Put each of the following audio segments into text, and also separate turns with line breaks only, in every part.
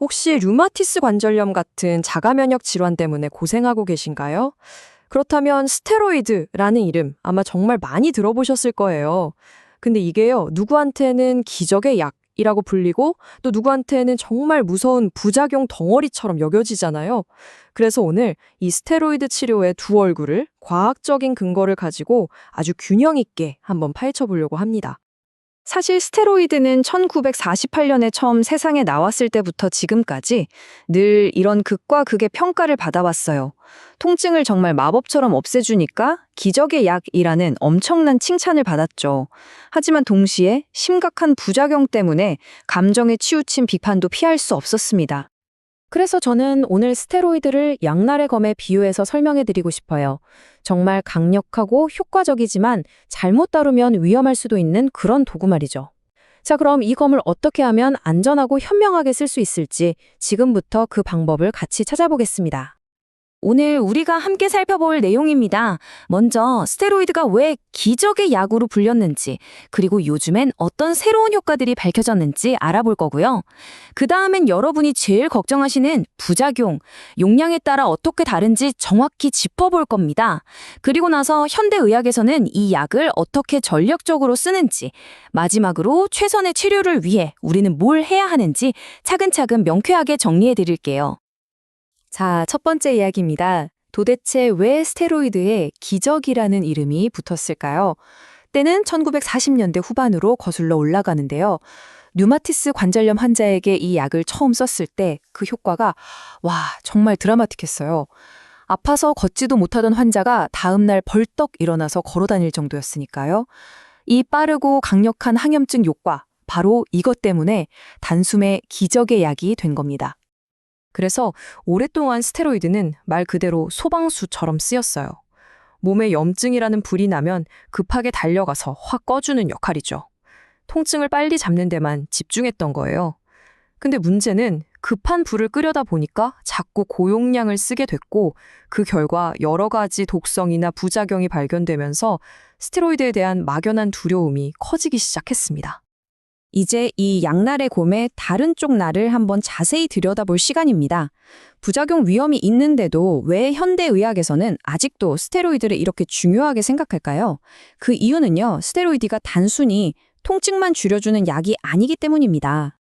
혹시 류마티스 관절염 같은 자가 면역 질환 때문에 고생하고 계신가요? 그렇다면 스테로이드라는 이름 아마 정말 많이 들어보셨을 거예요. 근데 이게요, 누구한테는 기적의 약이라고 불리고 또 누구한테는 정말 무서운 부작용 덩어리처럼 여겨지잖아요. 그래서 오늘 이 스테로이드 치료의 두 얼굴을 과학적인 근거를 가지고 아주 균형 있게 한번 파헤쳐 보려고 합니다. 사실 스테로이드는 1948년에 처음 세상에 나왔을 때부터 지금까지 늘 이런 극과 극의 평가를 받아왔어요. 통증을 정말 마법처럼 없애주니까 기적의 약이라는 엄청난 칭찬을 받았죠. 하지만 동시에 심각한 부작용 때문에 감정에 치우친 비판도 피할 수 없었습니다. 그래서 저는 오늘 스테로이드를 양날의 검에 비유해서 설명해 드리고 싶어요. 정말 강력하고 효과적이지만 잘못 다루면 위험할 수도 있는 그런 도구 말이죠. 자, 그럼 이 검을 어떻게 하면 안전하고 현명하게 쓸 수 있을지 지금부터 그 방법을 같이 찾아보겠습니다. 오늘 우리가 함께 살펴볼 내용입니다. 먼저 스테로이드가 왜 기적의 약으로 불렸는지, 그리고 요즘엔 어떤 새로운 효과들이 밝혀졌는지 알아볼 거고요. 그 다음엔 여러분이 제일 걱정하시는 부작용, 용량에 따라 어떻게 다른지 정확히 짚어볼 겁니다. 그리고 나서 현대의학에서는 이 약을 어떻게 전략적으로 쓰는지, 마지막으로 최선의 치료를 위해 우리는 뭘 해야 하는지 차근차근 명쾌하게 정리해 드릴게요. 자, 첫 번째 이야기입니다. 도대체 왜 스테로이드에 기적이라는 이름이 붙었을까요? 때는 1940년대 후반으로 거슬러 올라가는데요. 류마티스 관절염 환자에게 이 약을 처음 썼을 때 그 효과가 정말 드라마틱했어요. 아파서 걷지도 못하던 환자가 다음날 벌떡 일어나서 걸어 다닐 정도였으니까요. 이 빠르고 강력한 항염증 효과, 바로 이것 때문에 단숨에 기적의 약이 된 겁니다. 그래서 오랫동안 스테로이드는 말 그대로 소방수처럼 쓰였어요. 몸에 염증이라는 불이 나면 급하게 달려가서 확 꺼주는 역할이죠. 통증을 빨리 잡는 데만 집중했던 거예요. 근데 문제는 급한 불을 끄려다 보니까 자꾸 고용량을 쓰게 됐고 그 결과 여러 가지 독성이나 부작용이 발견되면서 스테로이드에 대한 막연한 두려움이 커지기 시작했습니다. 이제 이 양날의 곰의 다른 쪽 날을 한번 자세히 들여다볼 시간입니다. 부작용 위험이 있는데도 왜 현대의학에서는 아직도 스테로이드를 이렇게 중요하게 생각할까요? 그 이유는요, 스테로이드가 단순히 통증만 줄여주는 약이 아니기 때문입니다.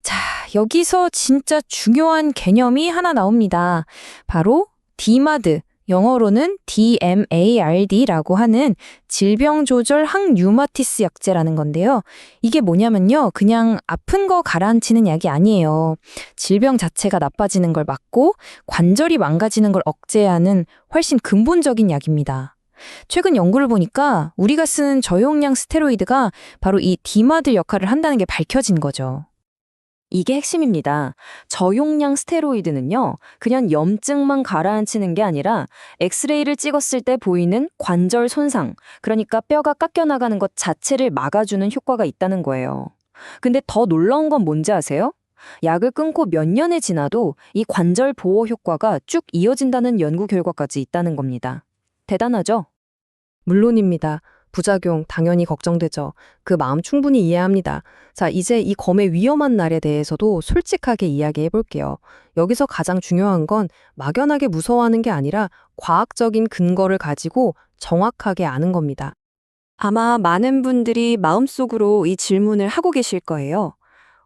자, 여기서 진짜 중요한 개념이 하나 나옵니다. 바로 DMARD. 영어로는 DMARD라고 하는 질병조절 항류마티스 약제라는 건데요. 이게 뭐냐면요, 그냥 아픈 거 가라앉히는 약이 아니에요. 질병 자체가 나빠지는 걸 막고 관절이 망가지는 걸 억제하는 훨씬 근본적인 약입니다. 최근 연구를 보니까 우리가 쓰는 저용량 스테로이드가 바로 이 DMARD 역할을 한다는 게 밝혀진 거죠. 이게 핵심입니다. 저용량 스테로이드는요, 그냥 염증만 가라앉히는 게 아니라 엑스레이를 찍었을 때 보이는 관절 손상, 그러니까 뼈가 깎여나가는 것 자체를 막아주는 효과가 있다는 거예요. 근데 더 놀라운 건 뭔지 아세요? 약을 끊고 몇 년이 지나도 이 관절 보호 효과가 쭉 이어진다는 연구 결과까지 있다는 겁니다. 대단하죠? 물론입니다. 부작용 당연히 걱정되죠. 그 마음 충분히 이해합니다. 자, 이제 이 검의 위험한 날에 대해서도 솔직하게 이야기해 볼게요. 여기서 가장 중요한 건 막연하게 무서워하는 게 아니라 과학적인 근거를 가지고 정확하게 아는 겁니다. 아마 많은 분들이 마음속으로 이 질문을 하고 계실 거예요.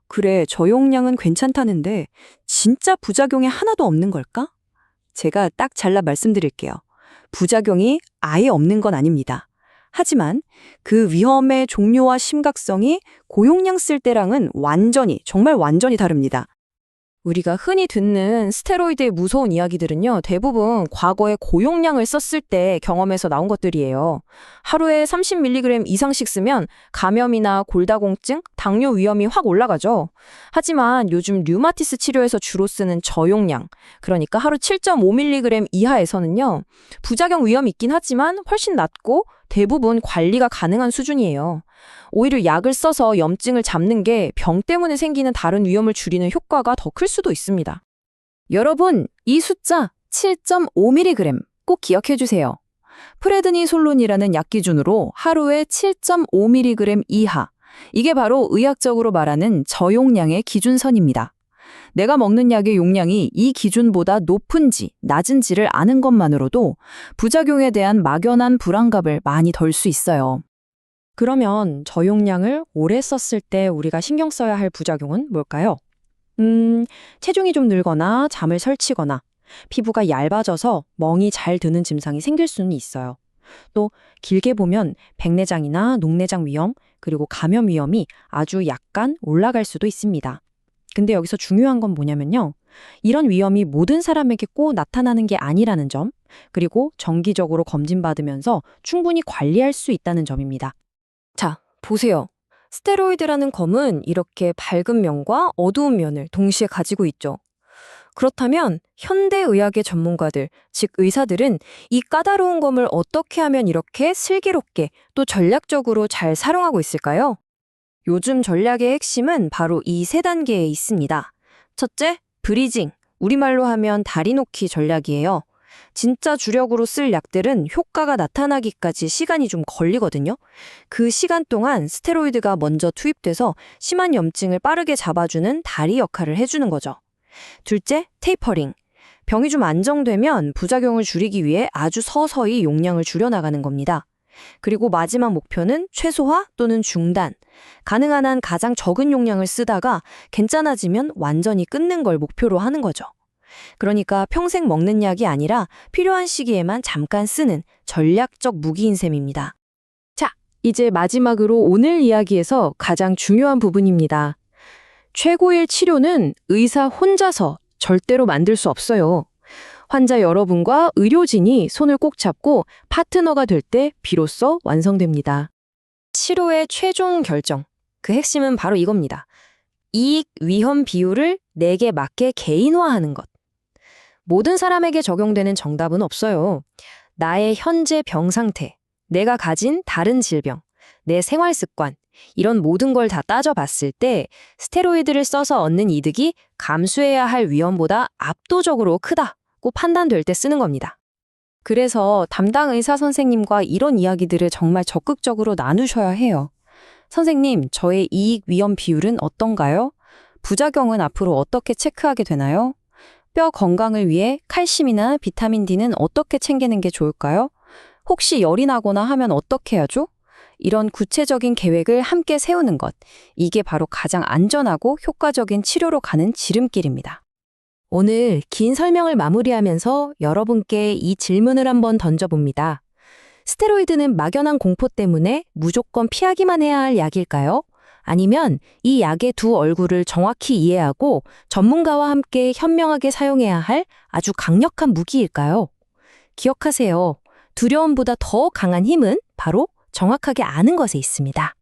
그래, 저용량은 괜찮다는데 진짜 부작용이 하나도 없는 걸까? 제가 딱 잘라 말씀드릴게요. 부작용이 아예 없는 건 아닙니다. 하지만 그 위험의 종류와 심각성이 고용량 쓸 때랑은 정말 완전히 다릅니다. 우리가 흔히 듣는 스테로이드의 무서운 이야기들은요, 대부분 과거에 고용량을 썼을 때 경험에서 나온 것들이에요. 하루에 30mg 이상씩 쓰면 감염이나 골다공증, 당뇨 위험이 확 올라가죠. 하지만 요즘 류마티스 치료에서 주로 쓰는 저용량, 그러니까 하루 7.5mg 이하에서는요, 부작용 위험이 있긴 하지만 훨씬 낮고 대부분 관리가 가능한 수준이에요. 오히려 약을 써서 염증을 잡는 게 병 때문에 생기는 다른 위험을 줄이는 효과가 더 클 수도 있습니다. 여러분, 이 숫자 7.5mg 꼭 기억해 주세요. 프레드니솔론이라는 약 기준으로 하루에 7.5mg 이하. 이게 바로 의학적으로 말하는 저용량의 기준선입니다.
내가 먹는 약의 용량이 이 기준보다 높은지 낮은지를 아는 것만으로도 부작용에 대한 막연한 불안감을 많이 덜 수 있어요.
그러면 저용량을 오래 썼을 때 우리가 신경 써야 할 부작용은 뭘까요? 체중이 좀 늘거나 잠을 설치거나 피부가 얇아져서 멍이 잘 드는 증상이 생길 수는 있어요. 또 길게 보면 백내장이나 녹내장 위험, 그리고 감염 위험이 아주 약간 올라갈 수도 있습니다. 근데 여기서 중요한 건 뭐냐면요. 이런 위험이 모든 사람에게 꼭 나타나는 게 아니라는 점, 그리고 정기적으로 검진받으면서 충분히 관리할 수 있다는 점입니다. 자, 보세요. 스테로이드라는 검은 이렇게 밝은 면과 어두운 면을 동시에 가지고 있죠. 그렇다면 현대의학의 전문가들, 즉 의사들은 이 까다로운 검을 어떻게 하면 이렇게 슬기롭게 또 전략적으로 잘 사용하고 있을까요? 요즘 전략의 핵심은 바로 이 세 단계에 있습니다. 첫째, 브리징, 우리말로 하면 다리 놓기 전략이에요. 진짜 주력으로 쓸 약들은 효과가 나타나기까지 시간이 좀 걸리거든요. 그 시간 동안 스테로이드가 먼저 투입돼서 심한 염증을 빠르게 잡아주는 다리 역할을 해주는 거죠. 둘째, 테이퍼링. 병이 좀 안정되면 부작용을 줄이기 위해 아주 서서히 용량을 줄여나가는 겁니다. 그리고 마지막 목표는 최소화 또는 중단. 가능한 한 가장 적은 용량을 쓰다가 괜찮아지면 완전히 끊는 걸 목표로 하는 거죠. 그러니까 평생 먹는 약이 아니라 필요한 시기에만 잠깐 쓰는 전략적 무기인 셈입니다. 자, 이제 마지막으로 오늘 이야기에서 가장 중요한 부분입니다. 최고의 치료는 의사 혼자서 절대로 만들 수 없어요. 환자 여러분과 의료진이 손을 꼭 잡고 파트너가 될 때 비로소 완성됩니다. 치료의 최종 결정, 그 핵심은 바로 이겁니다. 이익, 위험 비율을 내게 맞게 개인화하는 것. 모든 사람에게 적용되는 정답은 없어요. 나의 현재 병 상태, 내가 가진 다른 질병, 내 생활 습관, 이런 모든 걸 다 따져봤을 때 스테로이드를 써서 얻는 이득이 감수해야 할 위험보다 압도적으로 크다고 판단될 때 쓰는 겁니다. 그래서 담당 의사 선생님과 이런 이야기들을 정말 적극적으로 나누셔야 해요. 선생님, 저의 이익 위험 비율은 어떤가요? 부작용은 앞으로 어떻게 체크하게 되나요? 뼈 건강을 위해 칼슘이나 비타민 D는 어떻게 챙기는 게 좋을까요? 혹시 열이 나거나 하면 어떻게 해야죠? 이런 구체적인 계획을 함께 세우는 것, 이게 바로 가장 안전하고 효과적인 치료로 가는 지름길입니다. 오늘 긴 설명을 마무리하면서 여러분께 이 질문을 한번 던져봅니다. 스테로이드는 막연한 공포 때문에 무조건 피하기만 해야 할 약일까요? 아니면 이 약의 두 얼굴을 정확히 이해하고 전문가와 함께 현명하게 사용해야 할 아주 강력한 무기일까요? 기억하세요. 두려움보다 더 강한 힘은 바로 정확하게 아는 것에 있습니다.